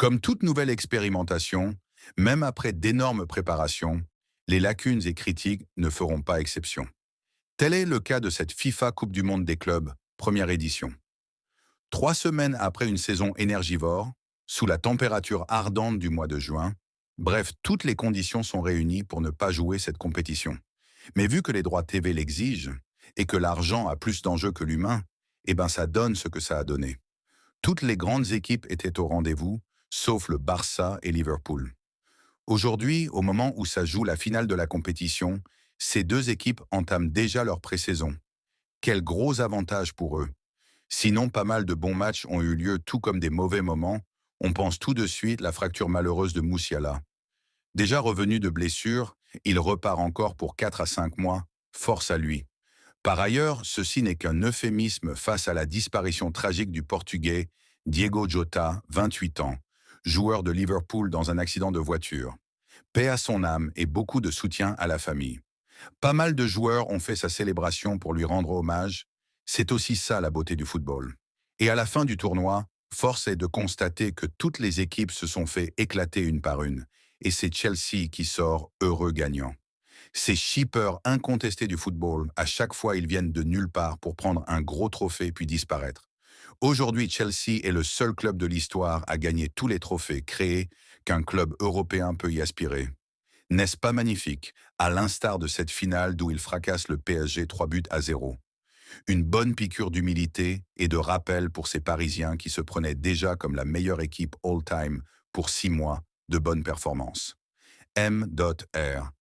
Comme toute nouvelle expérimentation, même après d'énormes préparations, les lacunes et critiques ne feront pas exception. Tel est le cas de cette FIFA Coupe du Monde des clubs, première édition. 3 semaines après une saison énergivore, sous la température ardente du mois de juin, bref, toutes les conditions sont réunies pour ne pas jouer cette compétition. Mais vu que les droits TV l'exigent, et que l'argent a plus d'enjeux que l'humain, eh ben ça donne ce que ça a donné. Toutes les grandes équipes étaient au rendez-vous, sauf le Barça et Liverpool. Aujourd'hui, au moment où ça joue la finale de la compétition, ces deux équipes entament déjà leur pré-saison. Quel gros avantage pour eux. Sinon, pas mal de bons matchs ont eu lieu tout comme des mauvais moments. On pense tout de suite la fracture malheureuse de Moussiala. Déjà revenu de blessure, il repart encore pour 4 à 5 mois. Force à lui. Par ailleurs, ceci n'est qu'un euphémisme face à la disparition tragique du Portugais Diego Jota, 28 ans, joueur de Liverpool dans un accident de voiture. Paix à son âme et beaucoup de soutien à la famille. Pas mal de joueurs ont fait sa célébration pour lui rendre hommage. C'est aussi ça la beauté du football. Et à la fin du tournoi, force est de constater que toutes les équipes se sont fait éclater une par une. Et c'est Chelsea qui sort heureux gagnant. Ces shippers incontestés du football, à chaque fois ils viennent de nulle part pour prendre un gros trophée puis disparaître. Aujourd'hui, Chelsea est le seul club de l'histoire à gagner tous les trophées créés qu'un club européen peut y aspirer. N'est-ce pas magnifique, à l'instar de cette finale d'où il fracasse le PSG 3 buts à 0. Une bonne piqûre d'humilité et de rappel pour ces Parisiens qui se prenaient déjà comme la meilleure équipe all-time pour 6 mois de bonnes performances. M.R.